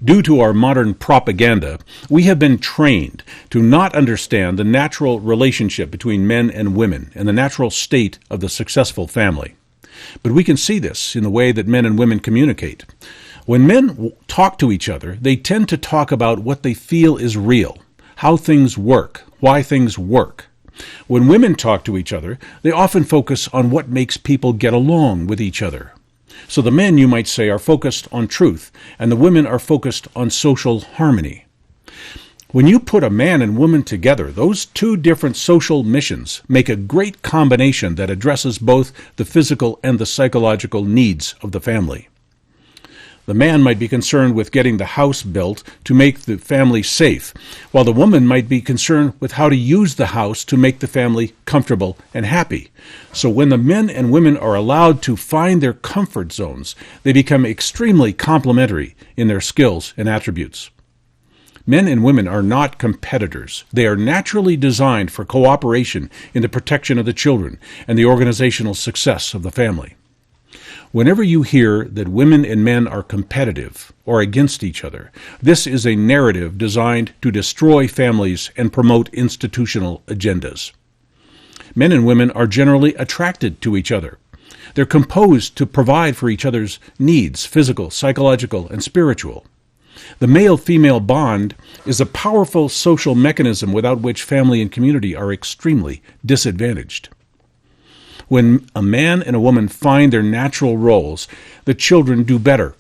Due to our modern propaganda, we have been trained to not understand the natural relationship between men and women and the natural state of the successful family. But we can see this in the way that men and women communicate. When men talk to each other, they tend to talk about what they feel is real, how things work, why things work. When women talk to each other, they often focus on what makes people get along with each other. So the men, you might say, are focused on truth, and the women are focused on social harmony. When you put a man and woman together, those two different social missions make a great combination that addresses both the physical and the psychological needs of the family. The man might be concerned with getting the house built to make the family safe, while the woman might be concerned with how to use the house to make the family comfortable and happy. So when the men and women are allowed to find their comfort zones, they become extremely complementary in their skills and attributes. Men and women are not competitors. They are naturally designed for cooperation in the protection of the children and the organizational success of the family. Whenever you hear that women and men are competitive or against each other, this is a narrative designed to destroy families and promote institutional agendas. Men and women are generally attracted to each other. They're composed to provide for each other's needs, physical, psychological, and spiritual. The male-female bond is a powerful social mechanism without which family and community are extremely disadvantaged. When a man and a woman find their natural roles, the children do better.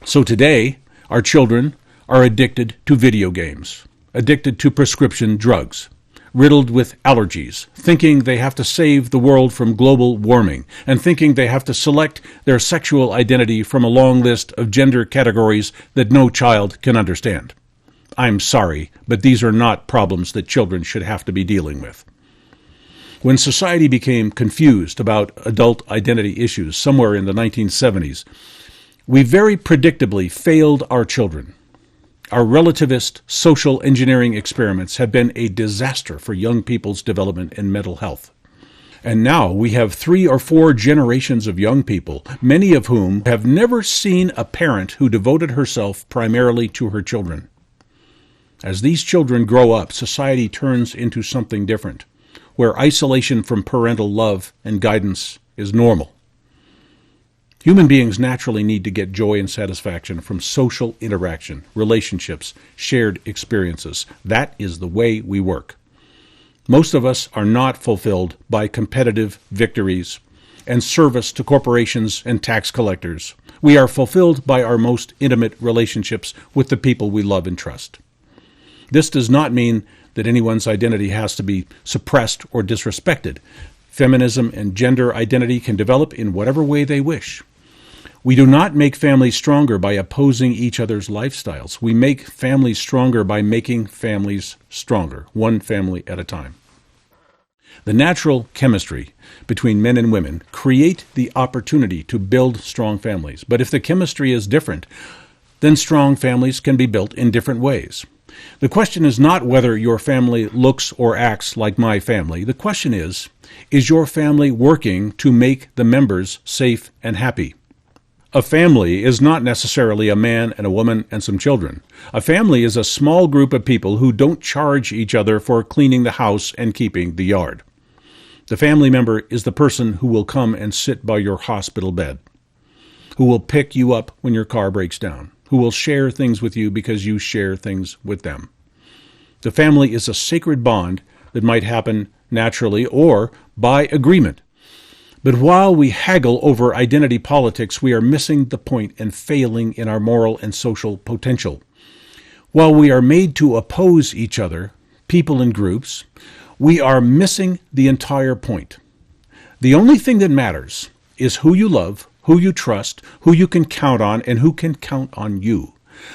So today, our children are addicted to video games, addicted to prescription drugs, riddled with allergies, thinking they have to save the world from global warming, and thinking they have to select their sexual identity from a long list of gender categories that no child can understand. I'm sorry, but these are not problems that children should have to be dealing with. When society became confused about adult identity issues somewhere in the 1970s, we very predictably failed our children. Our relativist social engineering experiments have been a disaster for young people's development and mental health. And now we have 3 or 4 generations of young people, many of whom have never seen a parent who devoted herself primarily to her children. As these children grow up, society turns into something different, where isolation from parental love and guidance is normal. Human beings naturally need to get joy and satisfaction from social interaction, relationships, shared experiences. That is the way we work. Most of us are not fulfilled by competitive victories and service to corporations and tax collectors. We are fulfilled by our most intimate relationships with the people we love and trust. This does not mean that anyone's identity has to be suppressed or disrespected. Feminism and gender identity can develop in whatever way they wish. We do not make families stronger by opposing each other's lifestyles. We make families stronger by making families stronger, one family at a time. The natural chemistry between men and women create the opportunity to build strong families. But if the chemistry is different, then strong families can be built in different ways. The question is not whether your family looks or acts like my family. The question is your family working to make the members safe and happy? A family is not necessarily a man and a woman and some children. A family is a small group of people who don't charge each other for cleaning the house and keeping the yard. The family member is the person who will come and sit by your hospital bed, who will pick you up when your car breaks down, who will share things with you because you share things with them. The family is a sacred bond that might happen naturally or by agreement. But while we haggle over identity politics, we are missing the point and failing in our moral and social potential. While we are made to oppose each other, people and groups, we are missing the entire point. The only thing that matters is who you love, who you trust, who you can count on, and who can count on you.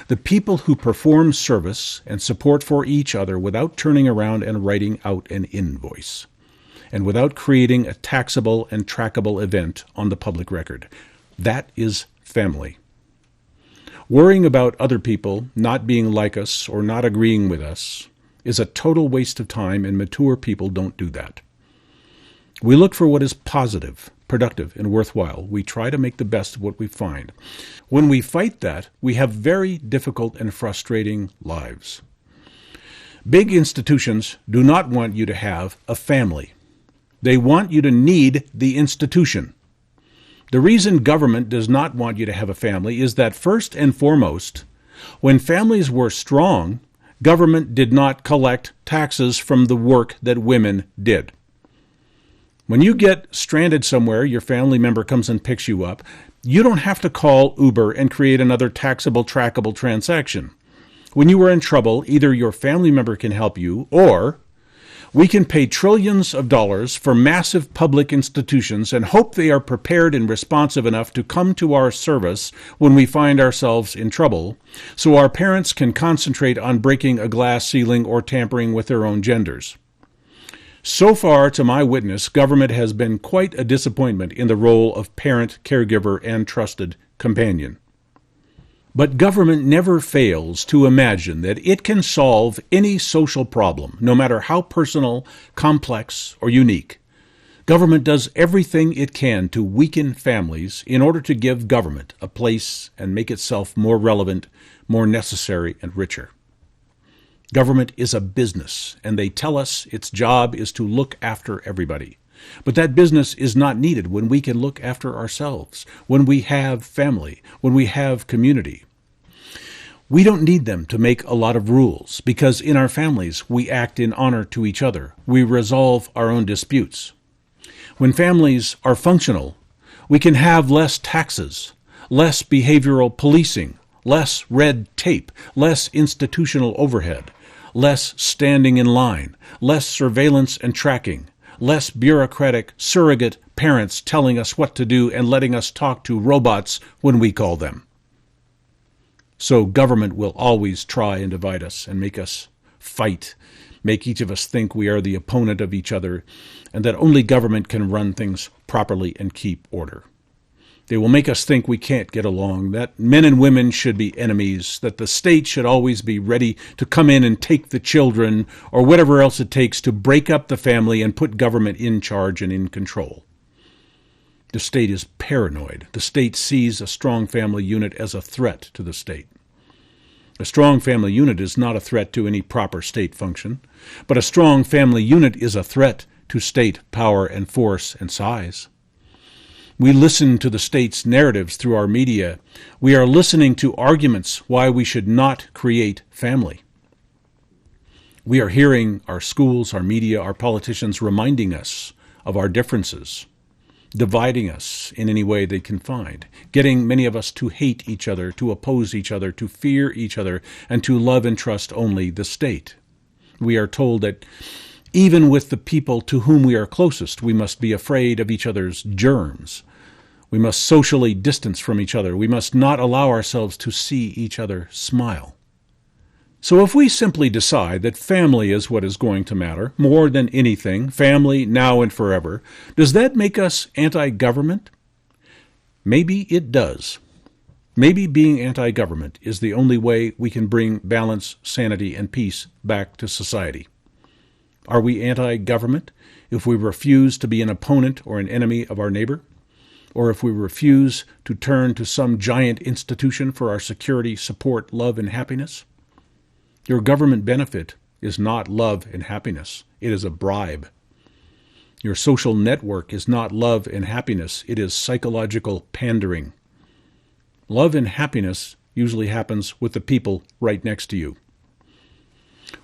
The people who perform service and support for each other without turning around and writing out an invoice, and without creating a taxable and trackable event on the public record. That is family. Worrying about other people not being like us or not agreeing with us is a total waste of time, and mature people don't do that. We look for what is positive, productive, and worthwhile. We try to make the best of what we find. When we fight that, we have very difficult and frustrating lives. Big institutions do not want you to have a family. They want you to need the institution. The reason government does not want you to have a family is that, first and foremost, when families were strong, government did not collect taxes from the work that women did. When you get stranded somewhere, your family member comes and picks you up, you don't have to call Uber and create another taxable, trackable transaction. When you are in trouble, either your family member can help you, or we can pay trillions of dollars for massive public institutions and hope they are prepared and responsive enough to come to our service when we find ourselves in trouble, so our parents can concentrate on breaking a glass ceiling or tampering with their own genders. So far, to my witness, government has been quite a disappointment in the role of parent, caregiver, and trusted companion. But government never fails to imagine that it can solve any social problem, no matter how personal, complex, or unique. Government does everything it can to weaken families in order to give government a place and make itself more relevant, more necessary, and richer. Government is a business, and they tell us its job is to look after everybody. But that business is not needed when we can look after ourselves, when we have family, when we have community. We don't need them to make a lot of rules, because in our families we act in honor to each other. We resolve our own disputes. When families are functional, we can have less taxes, less behavioral policing, less red tape, less institutional overhead, less standing in line, less surveillance and tracking, less bureaucratic surrogate parents telling us what to do and letting us talk to robots when we call them. So government will always try and divide us and make us fight, make each of us think we are the opponent of each other, and that only government can run things properly and keep order. They will make us think we can't get along, that men and women should be enemies, that the state should always be ready to come in and take the children, or whatever else it takes to break up the family and put government in charge and in control. The state is paranoid. The state sees a strong family unit as a threat to the state. A strong family unit is not a threat to any proper state function, but a strong family unit is a threat to state power and force and size. We listen to the state's narratives through our media. We are listening to arguments why we should not create family. We are hearing our schools, our media, our politicians reminding us of our differences, dividing us in any way they can find, getting many of us to hate each other, to oppose each other, to fear each other, and to love and trust only the state. We are told that even with the people to whom we are closest, we must be afraid of each other's germs. We must socially distance from each other. We must not allow ourselves to see each other smile. So if we simply decide that family is what is going to matter, more than anything, family now and forever, does that make us anti-government? Maybe it does. Maybe being anti-government is the only way we can bring balance, sanity, and peace back to society. Are we anti-government if we refuse to be an opponent or an enemy of our neighbor? Or if we refuse to turn to some giant institution for our security, support, love, and happiness? Your government benefit is not love and happiness. It is a bribe. Your social network is not love and happiness. It is psychological pandering. Love and happiness usually happens with the people right next to you.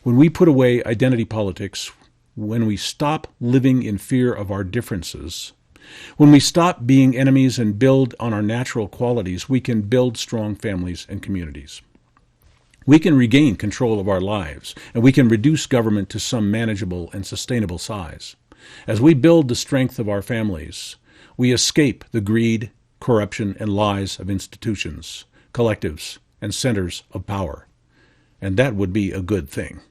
When we put away identity politics, when we stop living in fear of our differences, when we stop being enemies and build on our natural qualities, we can build strong families and communities. We can regain control of our lives, and we can reduce government to some manageable and sustainable size. As we build the strength of our families, we escape the greed, corruption, and lies of institutions, collectives, and centers of power. And that would be a good thing.